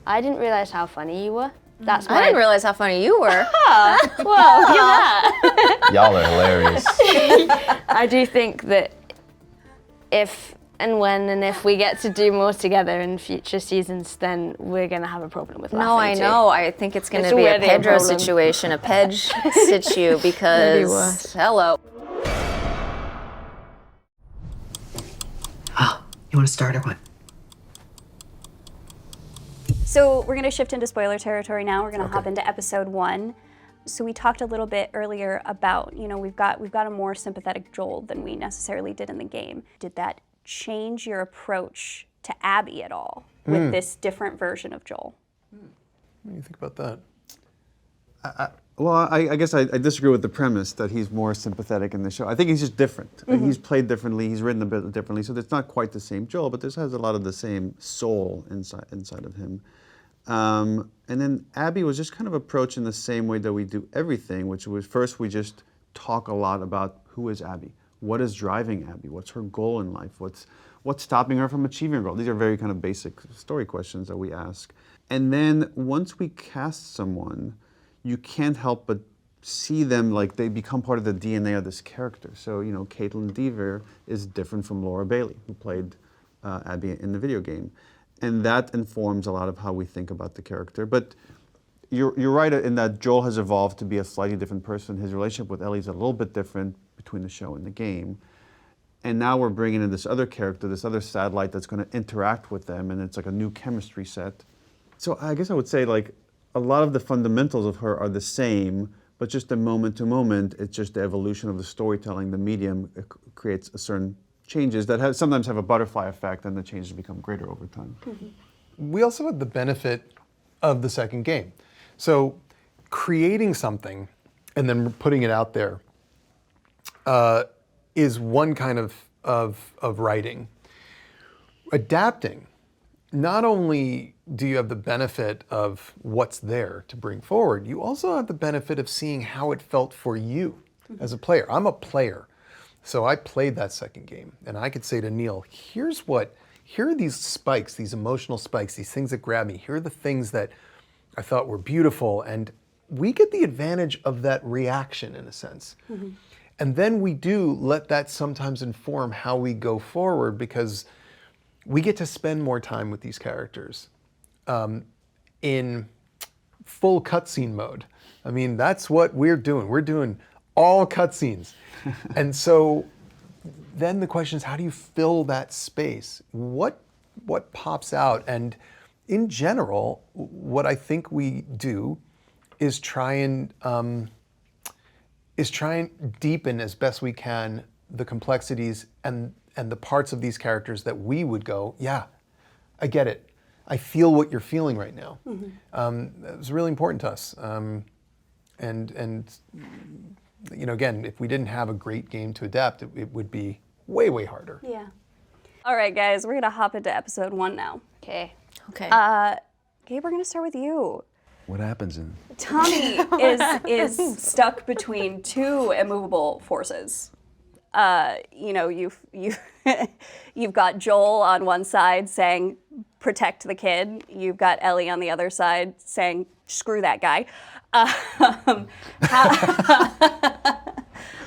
I didn't realize how funny you were. That's why I didn't realize how funny you were. Well, look at that. Y'all are hilarious. I do think that if we get to do more together in future seasons, then we're going to have a problem with laughing No, I too. know. I think it's going It's to be a already a Pedro problem. situation, a Pedge situ, because worse. hello. You want to start or what? So we're going to shift into spoiler territory now. We're going to hop into episode 1. So we talked a little bit earlier about, we've got a more sympathetic Joel than we necessarily did in the game. Did that change your approach to Abby at all with this different version of Joel? What do you think about that? Well, I guess I disagree with the premise that he's more sympathetic in the show. I think he's just different. He's played differently, he's written a bit differently, so it's not quite the same Joel, but this has a lot of the same soul inside of him. And then Abby was just kind of approached in the same way that we do everything, which was first we just talk a lot about who is Abby, what is driving Abby, what's her goal in life, what's stopping her from achieving her goal. These are very kind of basic story questions that we ask. And then once we cast someone, you can't help but see them like they become part of the DNA of this character. So, Kaitlyn Dever is different from Laura Bailey, who played Abby in the video game. And that informs a lot of how we think about the character. But you're right in that Joel has evolved to be a slightly different person. His relationship with Ellie is a little bit different between the show and the game. And now we're bringing in this other character, this other satellite that's going to interact with them, and it's like a new chemistry set. So I guess I would say like a lot of the fundamentals of her are the same, but just the moment to moment, it's just the evolution of the storytelling, the medium creates a certain changes that sometimes have a butterfly effect, and the changes become greater over time. We also had the benefit of the second game. So creating something and then putting it out there is one kind of writing. Adapting, not only do you have the benefit of what's there to bring forward, you also have the benefit of seeing how it felt for you as a player. I'm a player. So I played that second game, and I could say to Neil, here are these spikes, these emotional spikes, these things that grab me. Here are the things that I thought were beautiful, and we get the advantage of that reaction in a sense. And then we do let that sometimes inform how we go forward, because we get to spend more time with these characters in full cutscene mode. I mean, that's what we're doing. We're doing all cutscenes. And so then the question is, how do you fill that space? What pops out? And in general, what I think we do is try and deepen as best we can the complexities and the parts of these characters that we would go, yeah, I get it. I feel what you're feeling right now. It was really important to us. And again, if we didn't have a great game to adapt, it would be way, way harder. Yeah. All right, guys, we're gonna hop into episode 1 now. Okay. Gabe, we're gonna start with you. What happens in? Tommy is stuck between two immovable forces. You've got Joel on one side saying, protect the kid. You've got Ellie on the other side saying, screw that guy.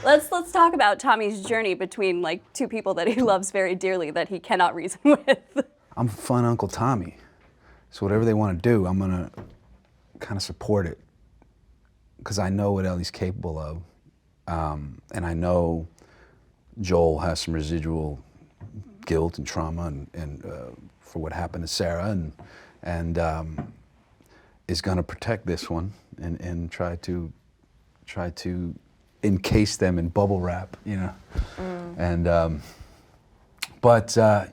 Let's talk about Tommy's journey between like two people that he loves very dearly that he cannot reason with. I'm fun Uncle Tommy, so whatever they want to do, I'm gonna kind of support it, because I know what Ellie's capable of, and I know Joel has some residual guilt and trauma and for what happened to Sarah, and is going to protect this one and try to encase them in bubble wrap, and but it's a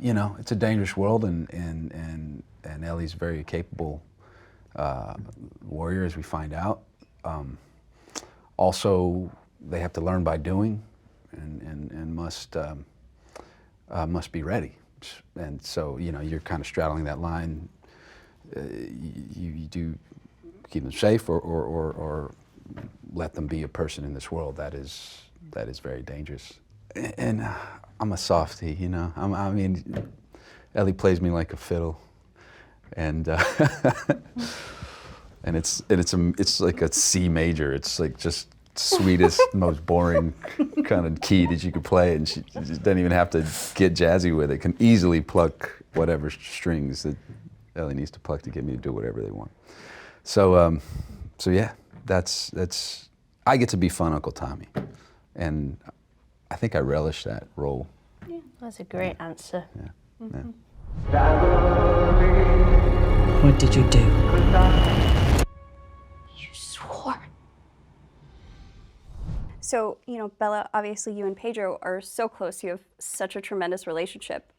dangerous world, and Ellie's a very capable warrior, as we find out. Also, they have to learn by doing, and must be ready. And so, you're kind of straddling that line. You do keep them safe, or let them be a person in this world that is very dangerous. And I'm a softie, I mean, Ellie plays me like a fiddle. and and it's like a C major. It's like just sweetest, most boring kind of key that you could play, and she doesn't even have to get jazzy with it. Can easily pluck whatever strings that Ellie needs to pluck to get me to do whatever they want. So yeah, that's I get to be fun Uncle Tommy, and I think I relish that role. Yeah, that's a great answer. Yeah. Mm-hmm. Yeah. What did you do? You swore. So, Bella, obviously you and Pedro are so close. You have such a tremendous relationship.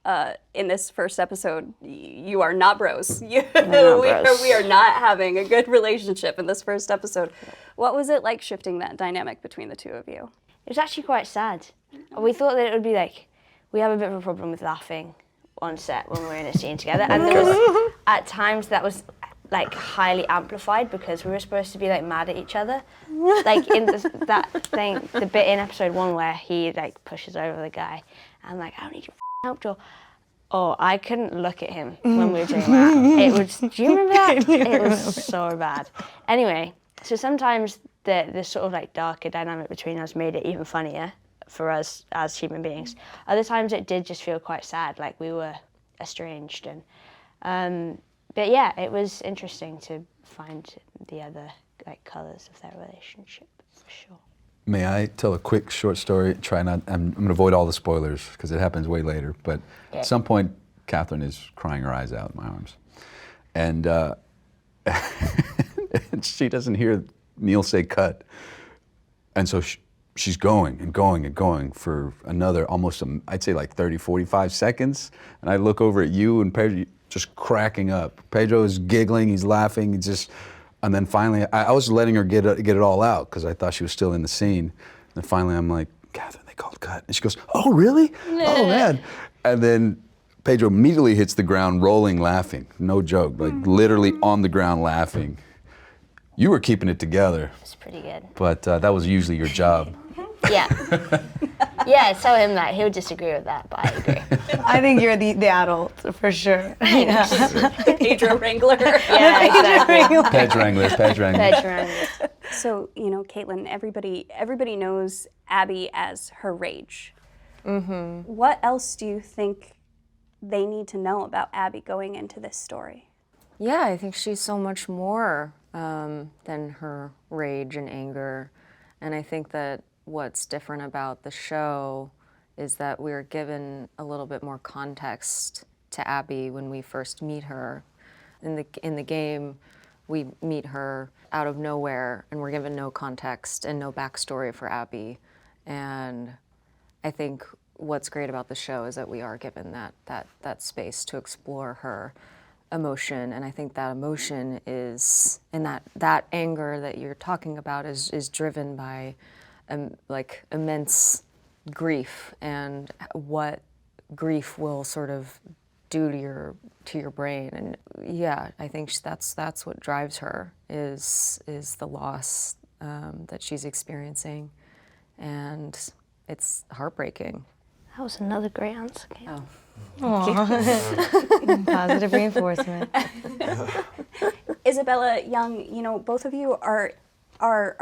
In this first episode, you are not bros. We are not having a good relationship in this first episode. What was it like shifting that dynamic between the two of you? It was actually quite sad. We thought that it would be like, we have a bit of a problem with laughing on set when we're in a scene together. And there was, at times, that was like highly amplified because we were supposed to be like mad at each other. Like in that thing, the bit in episode 1 where he like pushes over the guy and like, I don't need your help, Joel. Oh, I couldn't look at him when we were doing that. It was, do you remember that? It was so bad. Anyway, so sometimes the sort of like darker dynamic between us made it even funnier for us as human beings. Other times it did just feel quite sad, like we were estranged. And but yeah, it was interesting to find the other like colours of their relationship, for sure. May I tell a quick short story? I'm going to avoid all the spoilers because it happens way later. But at some point, Kaitlyn is crying her eyes out in my arms, and and she doesn't hear Neil say cut, and so she's going and going and going for another almost I'd say like 30, 45 seconds, and I look over at you and Pedro just cracking up. Pedro is giggling, he's laughing, and then finally, I was letting her get it all out because I thought she was still in the scene. And finally, I'm like, Kaitlyn, they called cut. And she goes, oh, really? Oh, man. And then Pedro immediately hits the ground rolling, laughing. No joke, like literally on the ground laughing. You were keeping it together. It's pretty good. But that was usually your job. Yeah. Yeah, tell him that. He'll disagree with that, but I agree. I think you're the adult, for sure. Yeah. Pedro Wrangler. Yeah, exactly. Page Wrangler. So, Kaitlyn, everybody knows Abby as her rage. Mm-hmm. What else do you think they need to know about Abby going into this story? Yeah, I think she's so much more than her rage and anger. And I think that what's different about the show is that we're given a little bit more context to Abby when we first meet her. In the game, we meet her out of nowhere, and we're given no context and no backstory for Abby. And I think what's great about the show is that we are given that space to explore her emotion, and I think that emotion is, and that anger that you're talking about is driven by like immense grief, and what grief will sort of do to your brain. And yeah, I think that's what drives her is the loss that she's experiencing, and it's heartbreaking. That was another great answer, Kate. Oh. Positive reinforcement. Isabela, Young, both of you are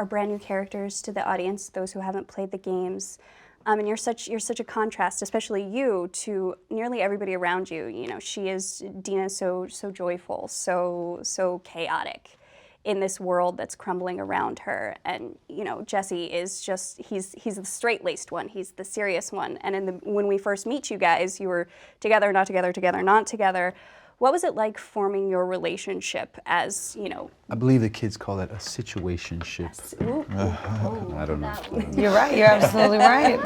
brand new characters to the audience, those who haven't played the games. And you're such a contrast, especially you, to nearly everybody around you. She is Dina, so joyful, so chaotic in this world that's crumbling around her. And Jesse is he's the straight-laced one. He's the serious one. And when we first meet you guys, you were together, not together, together, not together. What was it like forming your relationship as, I believe the kids call that a situationship. I don't know. You're right. You're absolutely right.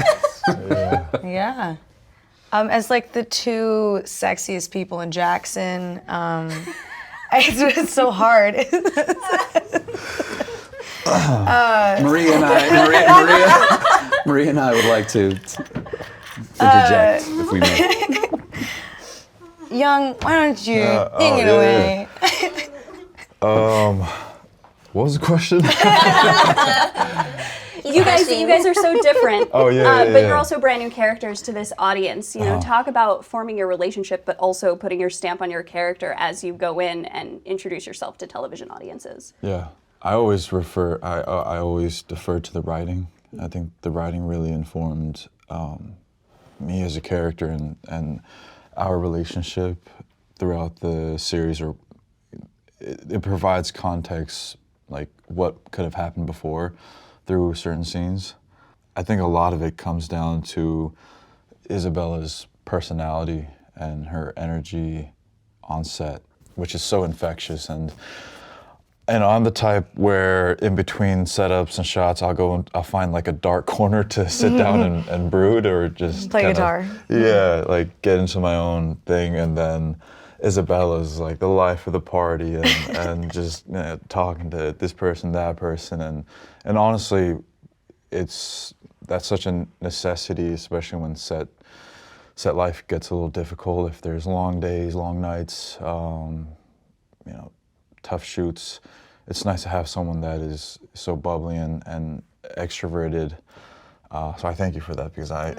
Yeah. As like the two sexiest people in Jackson, it's so hard. Maria and I would like to interject if we may. Young, why don't you take it away? What was the question? You guys are so different. Oh, yeah, But yeah. you're also brand new characters to this audience. You know, talk about forming your relationship, but also putting your stamp on your character as you go in and introduce yourself to television audiences. Yeah, I always defer to the writing. I think the writing really informed me as a character and our relationship throughout the series. Or it provides context, like what could have happened before through certain scenes. I think a lot of it comes down to Isabela's personality and her energy on set, which is so infectious. And I'm the type where in between setups and shots, I'll find like a dark corner to sit down and brood, or just Play guitar. Yeah, like get into my own thing. And then Isabela's like the life of the party, and just talking to this person, that person, and honestly, that's such a necessity, especially when set life gets a little difficult. If there's long days, long nights, tough shoots, it's nice to have someone that is so bubbly and extroverted. So I thank you for that, because I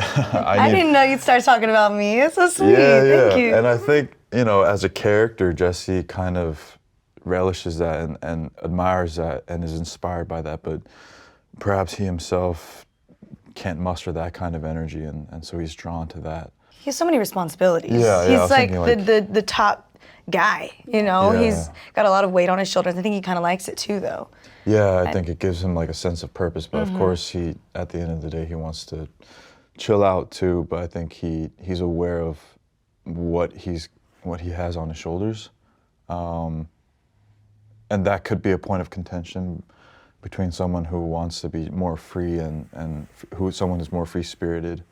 didn't know you'd start talking about me. It's so sweet. Yeah. Thank you. And I think, as a character, Jesse kind of relishes that and admires that and is inspired by that, but perhaps he himself can't muster that kind of energy, and so he's drawn to that. He has so many responsibilities. Yeah, He's I was like thinking, the top guy, Yeah. He's got a lot of weight on his shoulders. I think he kind of likes it too, though. Yeah, I think it gives him like a sense of purpose, but of course at the end of the day, he wants to chill out too, but I think he's aware of what he has on his shoulders. And that could be a point of contention between someone who wants to be more free and someone who's more free-spirited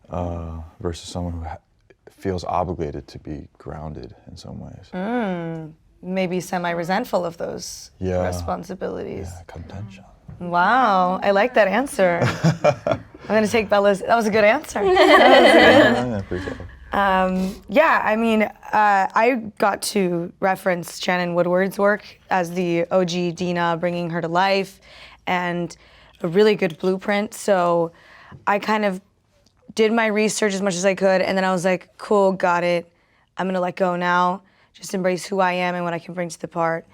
versus someone who feels obligated to be grounded in some ways. Maybe semi-resentful of those responsibilities. Yeah, contention. Wow, I like that answer. I'm going to take Bella's. That was a good answer. I appreciate it. I got to reference Shannon Woodward's work as the OG Dina, bringing her to life, and a really good blueprint. So I kind of did my research as much as I could, and then I was like, cool, got it. I'm gonna let go now, just embrace who I am and what I can bring to the part.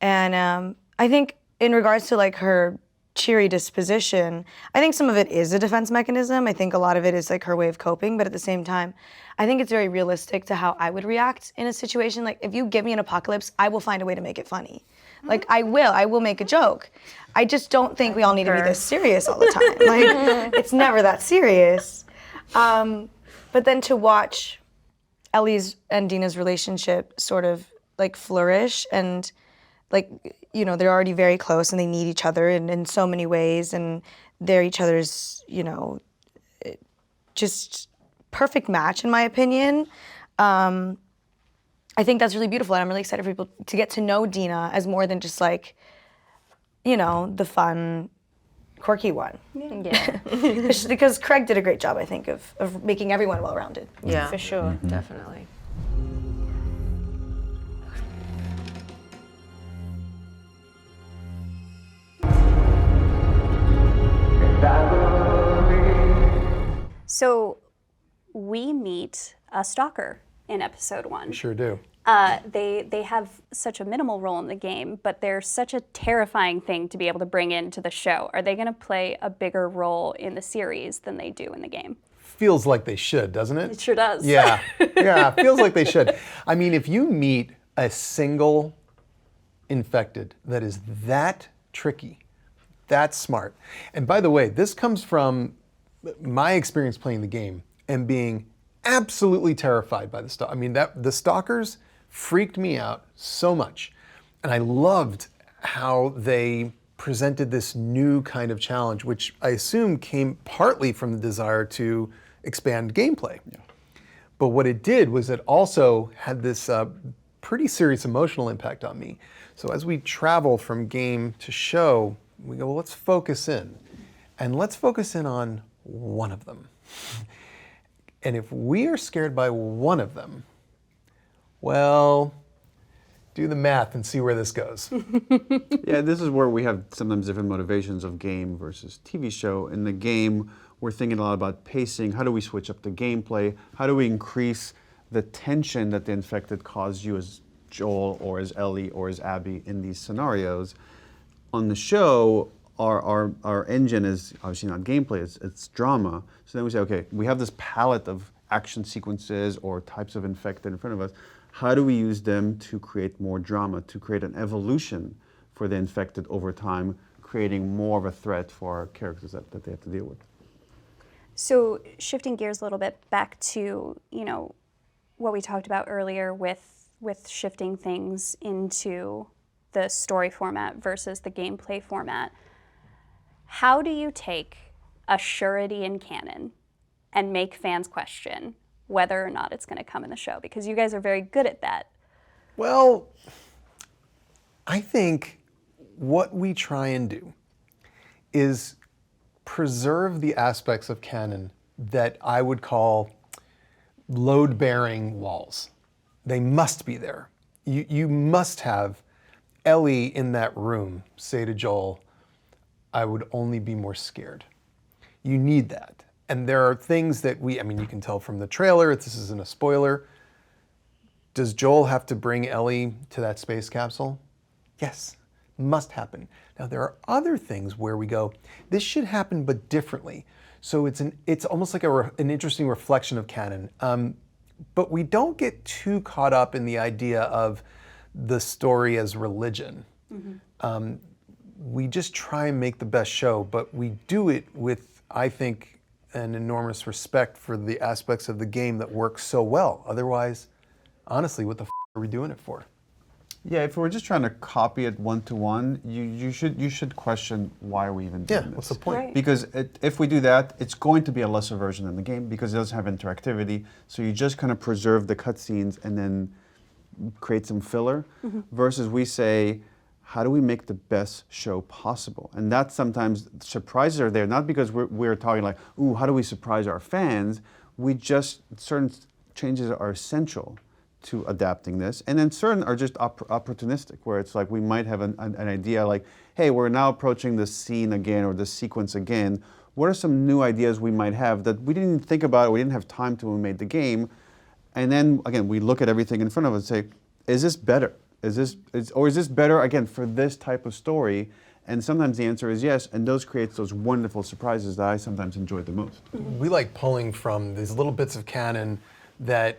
And I think in regards to like her cheery disposition, I think some of it is a defense mechanism. I think a lot of it is like her way of coping, but at the same time, I think it's very realistic to how I would react in a situation. Like if you give me an apocalypse, I will find a way to make it funny. Like I will make a joke. I just don't think we all need to be this serious all the time. Like it's never that serious. But then to watch Ellie's and Dina's relationship sort of like flourish, and like, they're already very close and they need each other in so many ways, and they're each other's, just perfect match in my opinion. I think that's really beautiful, and I'm really excited for people to get to know Dina as more than just like, the fun, quirky one. Yeah. Because Craig did a great job, I think, of making everyone well-rounded. Yeah, For sure. definitely. So we meet a stalker in episode 1. Sure do. They have such a minimal role in the game, but they're such a terrifying thing to be able to bring into the show. Are they going to play a bigger role in the series than they do in the game? Feels like they should, doesn't it? It sure does. Yeah, feels like they should. I mean, if you meet a single infected that is that tricky, that smart, and by the way, this comes from my experience playing the game and being absolutely terrified by the stalker. I mean, the stalkers freaked me out so much, and I loved how they presented this new kind of challenge, which I assume came partly from the desire to expand gameplay. Yeah. But what it did was it also had this pretty serious emotional impact on me. So as we travel from game to show, we go, well, let's focus in. And let's focus in on one of them. And if we are scared by one of them, well, do the math and see where this goes. Yeah, this is where we have sometimes different motivations of game versus TV show. In the game, we're thinking a lot about pacing. How do we switch up the gameplay? How do we increase the tension that the infected cause you as Joel or as Ellie or as Abby in these scenarios? On the show, our engine is obviously not gameplay, it's drama. So then we say, okay, we have this palette of action sequences or types of infected in front of us. How do we use them to create more drama, to create an evolution for the infected over time, creating more of a threat for our characters that they have to deal with? So shifting gears a little bit back to, what we talked about earlier with shifting things into the story format versus the gameplay format. How do you take a surety in canon and make fans question whether or not it's going to come in the show? Because you guys are very good at that. Well, I think what we try and do is preserve the aspects of canon that I would call load-bearing walls. They must be there. You must have Ellie in that room say to Joel, I would only be more scared. You need that. And there are things that you can tell from the trailer, this isn't a spoiler. Does Joel have to bring Ellie to that space capsule? Yes, must happen. Now there are other things where we go, this should happen but differently. So it's almost like an interesting reflection of canon. But we don't get too caught up in the idea of the story as religion. Mm-hmm. We just try and make the best show, but we do it with, I think, an enormous respect for the aspects of the game that work so well. Otherwise, honestly, what the are we doing it for? Yeah, if we're just trying to copy it one-to-one, you should question why are we even doing this? What's the point? Right. Because if we do that, it's going to be a lesser version in the game because it doesn't have interactivity. So you just kind of preserve the cutscenes and then create some filler. Mm-hmm. Versus we say, how do we make the best show possible? And that sometimes surprises are there, not because we're talking like, ooh, how do we surprise our fans? Certain changes are essential to adapting this. And then certain are just opportunistic, where it's like we might have an idea like, hey, we're now approaching this scene again or this sequence again. What are some new ideas we might have that we didn't think about, or we didn't have time to when we made the game? And then again, we look at everything in front of us and say, is this better? Is this better, again, for this type of story? And sometimes the answer is yes, and those creates those wonderful surprises that I sometimes enjoy the most. We like pulling from these little bits of canon that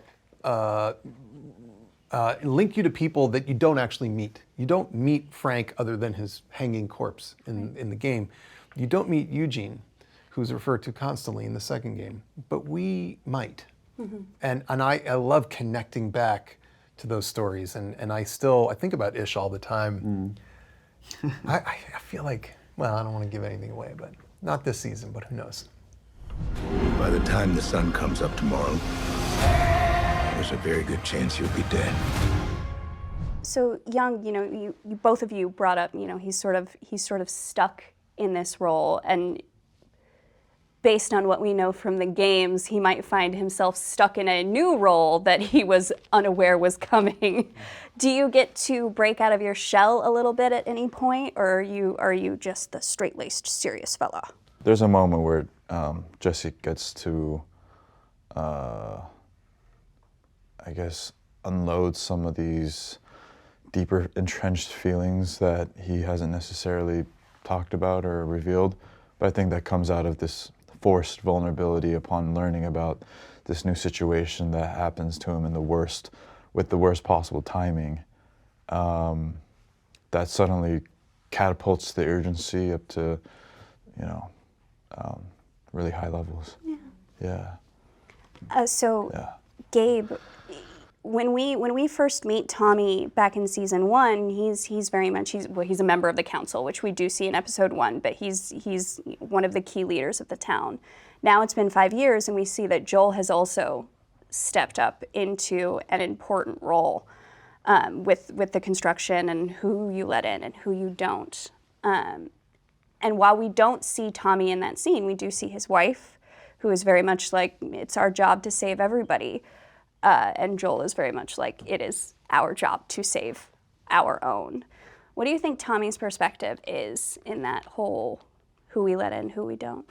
link you to people that you don't actually meet. You don't meet Frank other than his hanging corpse in the game. You don't meet Eugene, who's referred to constantly in the second game, but we might. Mm-hmm. And I love connecting back to those stories, and I think about Ish all the time. I feel like, well, I don't want to give anything away, but not this season, but who knows? By the time the sun comes up tomorrow, there's a very good chance you'll be dead. So Young, you both of you brought up, he's sort of stuck in this role, and based on what we know from the games, he might find himself stuck in a new role that he was unaware was coming. Do you get to break out of your shell a little bit at any point, or are you just the straight-laced, serious fella? There's a moment where Jesse gets to, I guess, unload some of these deeper entrenched feelings that he hasn't necessarily talked about or revealed. But I think that comes out of this forced vulnerability upon learning about this new situation that happens to him with the worst possible timing. That suddenly catapults the urgency up to, really high levels. Yeah. Yeah. Gabe, when we first meet Tommy back in season 1, he's very much he's a member of the council, which we do see in episode 1, but he's one of the key leaders of the town. Now it's been 5 years, and we see that Joel has also stepped up into an important role with the construction and who you let in and who you don't. And while we don't see Tommy in that scene, we do see his wife, who is very much like, it's our job to save everybody. And Joel is very much like, it is our job to save our own. What do you think Tommy's perspective is in that whole who we let in, who we don't?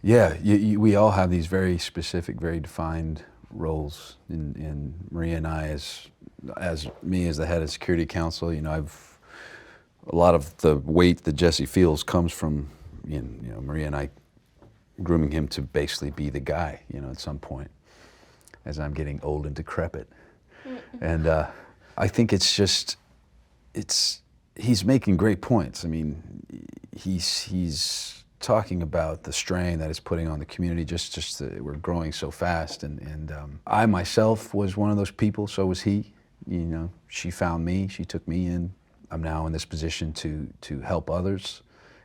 Yeah, we all have these very specific, very defined roles. In Maria and I, as me as the head of Security Council, a lot of the weight that Jesse feels comes from, Maria and I grooming him to basically be the guy, at some point, as I'm getting old and decrepit. And I think he's making great points. I mean, he's talking about the strain that it's putting on the community, just that we're growing so fast. And I myself was one of those people, so was he. She found me, she took me in. I'm now in this position to help others,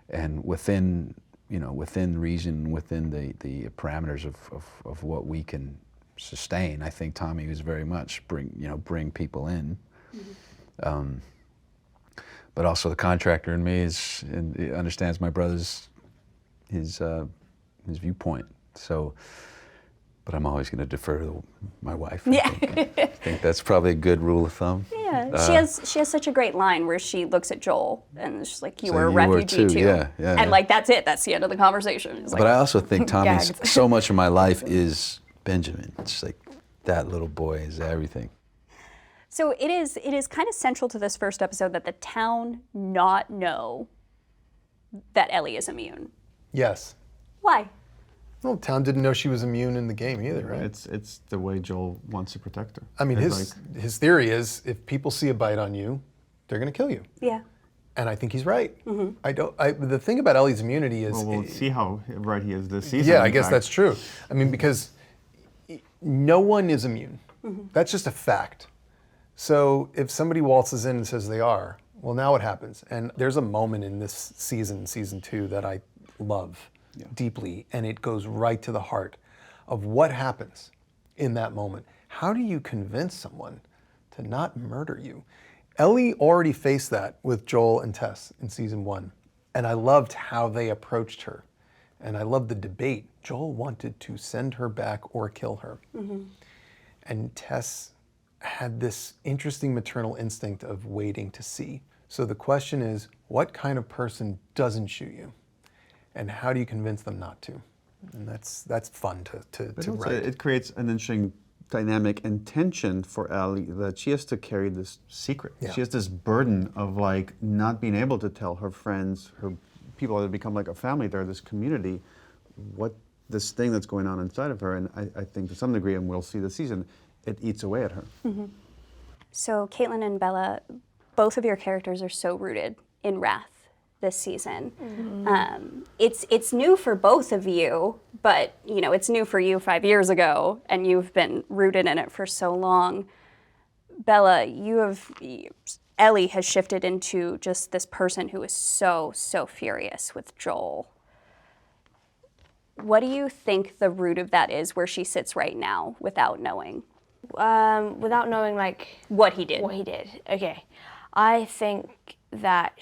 and within reason, within the parameters of what we can sustain. I think Tommy was very much bring people in. But also the contractor in me understands my brother's his viewpoint. So, but I'm always going to defer to my wife. Yeah. I think that's probably a good rule of thumb. Yeah, she has such a great line where she looks at Joel and she's like, "You So were a you were refugee too." yeah, And like that's it. That's the end of the conversation. It's like, But I also think Tommy's so much of my life is Benjamin. It's like that little boy is everything. so it is kind of central to this first episode that the town not know that Ellie is immune. Yes. Why? Well, Town didn't know she was immune in the game either, right? It's the way Joel wants to protect her. I mean, It's his theory is if people see a bite on you, they're going to kill you. Yeah. And I think he's right. The thing about Ellie's immunity is... Well, we'll see how right he is this season. Yeah, I in guess fact. that's true. I mean, because no one is immune. That's just a fact. So if somebody waltzes in and says they are, well, now what happens? And there's a moment in this season 2, that I love deeply, and it goes right to the heart of what happens in that moment. How do you convince someone to not murder you? Ellie already faced that with Joel and Tess in season 1, and I loved how they approached her, and I loved the debate. Joel wanted to send her back or kill her, and Tess had this interesting maternal instinct of waiting to see. So the question is, what kind of person doesn't shoot you? And how do you convince them not to? And that's fun to But also, write. it creates an interesting dynamic and tension for Ellie that she has to carry this secret. Yeah. She has this burden of like not being able to tell her friends, her people that become like a family there, this community, what this thing that's going on inside of her. And I think to some degree, and we'll see this season, it eats away at her. So Kaitlyn and Bella, both of your characters are so rooted in wrath this season. It's new for both of you, but it's new for you 5 years ago, and you've been rooted in it for so long. Bella, Ellie has shifted into just this person who is so furious with Joel. What do you think the root of that is, where she sits right now without knowing? Without knowing What he did. Okay. I think that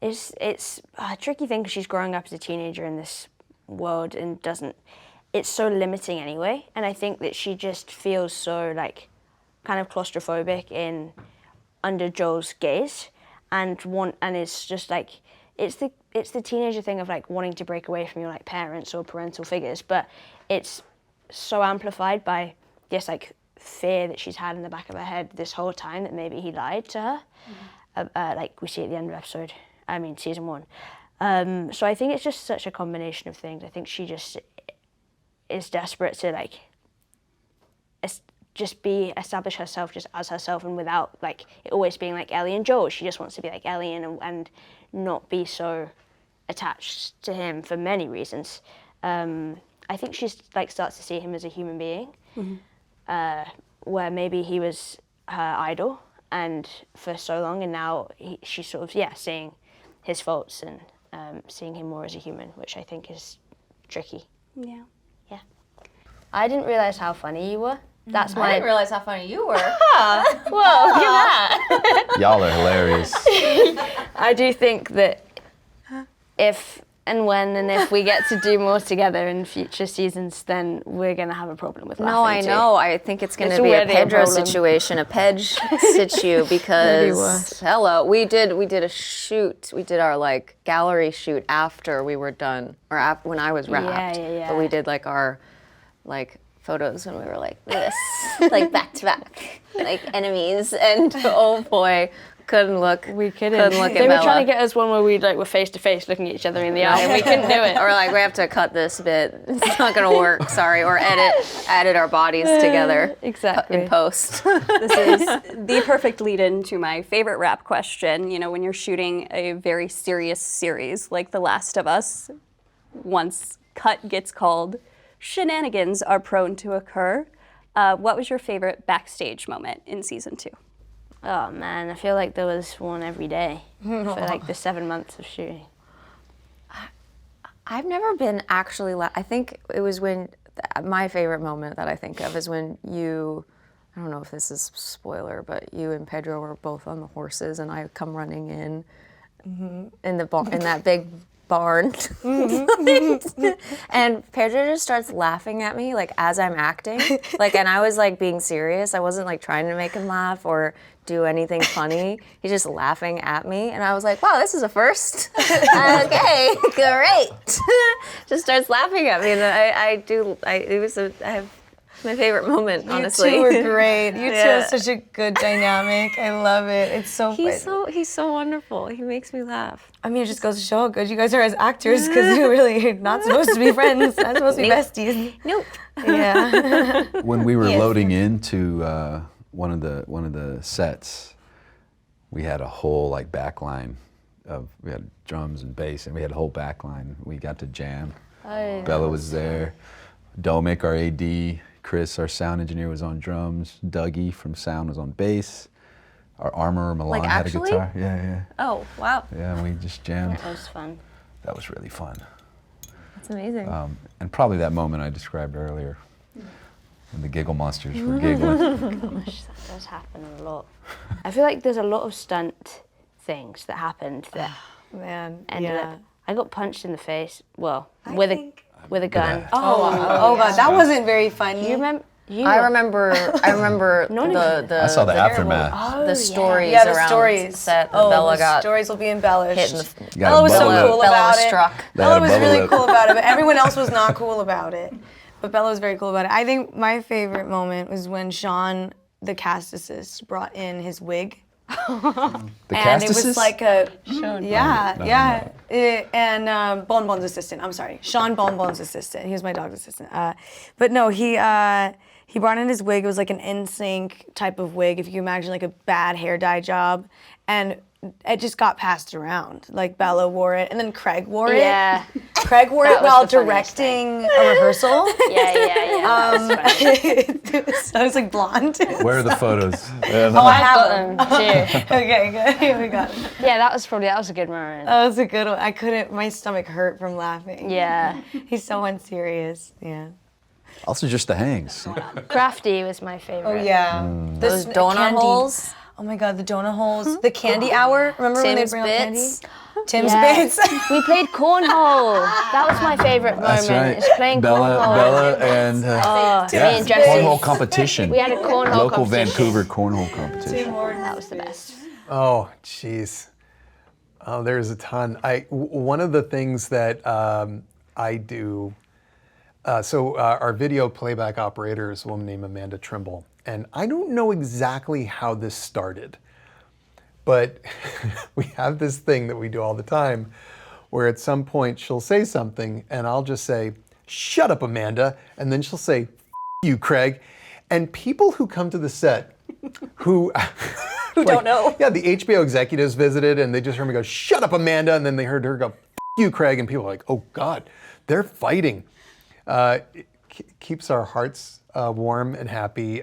it's a tricky thing because she's growing up as a teenager in this world and it's so limiting anyway. And I think that she just feels so kind of claustrophobic under Joel's gaze and it's just it's the teenager thing of wanting to break away from your parents or parental figures, but it's so amplified by this fear that she's had in the back of her head this whole time that maybe he lied to her, we see at the end of season 1. So I think it's just such a combination of things. I think she just is desperate to establish herself just as herself, and without it always being like Ellie and Joel. She just wants to be like Ellie and not be so attached to him for many reasons. I think she starts to see him as a human being, where maybe he was her idol and for so long, and now she's sort of seeing his faults and seeing him more as a human, which I think is tricky. Yeah. Yeah. I didn't realize how funny you were. That's I didn't realize how funny you were. Whoa, look at that. Y'all are hilarious. I do think that if and if we get to do more together in future seasons, then we're gonna have a problem with laughing No, I too. know. I think it's going It's to be a already a Pedro problem. situation, a Pedge situ, because worse. hello, we did a shoot. We did our like gallery shoot after we were done, or when I was wrapped. yeah. But we did like our like photos when we were like this, like back to back, like enemies, and oh boy. Couldn't look. We couldn't. look at They were Bella. trying to get us one where we like were face to face, looking at each other in the eye, and we couldn't do it. Or like we have to cut this bit. It's not gonna work. Sorry. Or edit our bodies together Exactly. in post. This is the perfect lead-in to my favorite rap question. You know, when you're shooting a very serious series like The Last of Us, once cut gets called, shenanigans are prone to occur. What was your favorite backstage moment in season 2? Oh man, I feel like there was one every day for like the 7 months of shooting. I've never been actually. I think it was when my favorite moment that I think of is when you. I don't know if this is spoiler, but you and Pedro were both on the horses, and I come running in in that big barn, and Pedro just starts laughing at me like as I'm acting, like, and I was like being serious. I wasn't like trying to make him laugh or do anything funny. He's just laughing at me, and I was like, wow, this is a first. Okay, great. Just starts laughing at me, and I have my favorite moment, honestly. You two were great. You two have such a good dynamic. I love it. It's so fun. He's so wonderful. He makes me laugh. I mean, it just goes to show how good you guys are as actors, because you're really not supposed to be friends. Not supposed to be besties. Nope. Yeah. When we were loading into one of the sets, we had a whole like back line we had drums and bass, and we had a whole back line. We got to jam. Bella was there. Domic, our AD, Chris, our sound engineer, was on drums. Dougie from sound was on bass. Our armorer Milan Like, had actually? a guitar. Yeah. Oh, wow. Yeah, and we just jammed. That was fun. That was really fun. That's amazing. And probably that moment I described earlier, when the giggle monsters were giggling. Gosh, that does happen a lot. I feel like there's a lot of stunt things that happened that Man, ended yeah. up. I got punched in the face. Well, with a gun. Oh God, that wasn't very funny. You remember? I remember I saw the aftermath. the stories Yeah, the around stories. set that Oh, Bella the got stories will be embellished. hit in the Got Bella a was so bubble lip. cool Bella about was it. struck. They Bella had a was bubble really lip. cool about it, but everyone else was not cool about it. But Bella was very cool about it. I think my favorite moment was when Sean, the cast assist, brought in his wig. The And it was Castus? like a, No, and Bon Bon's assistant. I'm sorry, Sean Bon's assistant. He was my dog's assistant. But no, he brought in his wig. It was like an NSYNC type of wig, if you imagine like a bad hair dye job, and it just got passed around. Like Bella wore it, and then Craig wore it. Yeah. Craig wore That it was while the funniest directing a rehearsal. Yeah. So I was like blonde. Where are the photos? Oh, I have Got them. them too. Okay, good. Here we go. Yeah, that was a good moment. That was a good one. I couldn't. My stomach hurt from laughing. Yeah. He's so unserious. Yeah. Also just the hangs. Crafty was my favorite. Oh yeah. Those donut holes. Oh my God, the donut holes. The candy hour. Remember when they Tim's bring out bits. candy? Tim's Yes. bits. We played cornhole. That was my favorite moment. That's right. Is playing Bella cornhole. and Me and yeah, Jesse. cornhole competition. We had a cornhole Local competition. Vancouver cornhole competition. That was the best. Oh, jeez. Oh, there's a ton. One of the things that I do, our video playback operator is a woman named Amanda Trimble. And I don't know exactly how this started, but we have this thing that we do all the time where at some point she'll say something and I'll just say, "Shut up, Amanda." And then she'll say, "F you, Craig." And people who come to the set who don't know. Yeah, the HBO executives visited and they just heard me go, "Shut up, Amanda." And then they heard her go, "F you, Craig." And people are like, "Oh God, they're fighting." It keeps our hearts warm and happy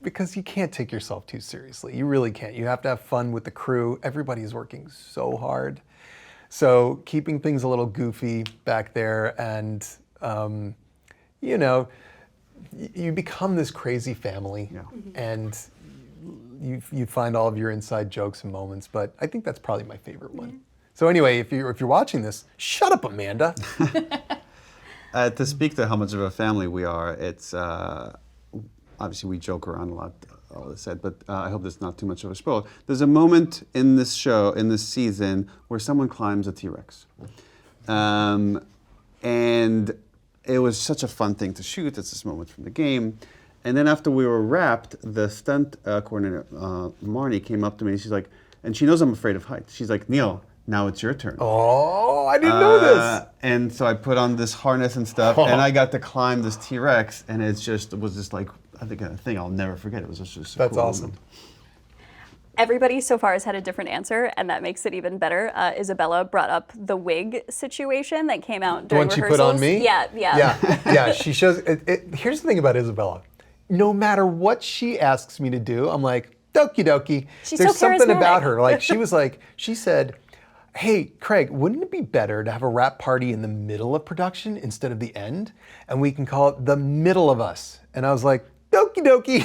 because you can't take yourself too seriously. You really can't. You have to have fun with the crew. Everybody's working so hard. So keeping things a little goofy back there and, you know, you become this crazy family and you find all of your inside jokes and moments, but I think that's probably my favorite one. So anyway, if you're watching this, shut up, Amanda. To speak to how much of a family we are, it's obviously we joke around a lot, all this said, but I hope that's not too much of a spoil. There's a moment in this show, in this season, where someone climbs a T-Rex. And it was such a fun thing to shoot. It's this moment from the game. And then after we were wrapped, the stunt coordinator, Marnie, came up to me and she's like, and she knows I'm afraid of heights. She's like, Neil, now it's your turn. Oh, I didn't know this. And so I put on this harness and stuff, and I got to climb this T-Rex, and it was just like, I think a thing I'll never forget. It was just That's cool awesome. moment. Everybody so far has had a different answer, and that makes it even better. Isabela brought up the wig situation that came out during The one rehearsals. she put on me? Yeah. She shows. Here's the thing about Isabela. No matter what she asks me to do, I'm like, dokie dokie. She's There's so something about charismatic. her. Like she said, hey, Craig, wouldn't it be better to have a wrap party in the middle of production instead of the end? And we can call it the middle of us. And I was like, dokie dokie.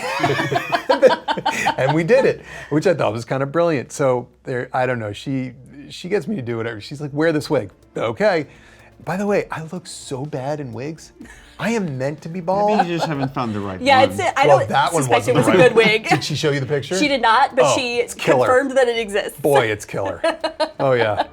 And we did it, which I thought was kind of brilliant. So I don't know, she gets me to do whatever. She's like, wear this wig. Okay. By the way, I look so bad in wigs. I am meant to be bald. Maybe you just haven't found the right Yeah, one. it's I Well, don't that one suspect it wasn't was the a right good wig. Did she show you the picture? She did not, but Oh, she it's killer. confirmed that it exists. Boy, it's killer. Oh yeah.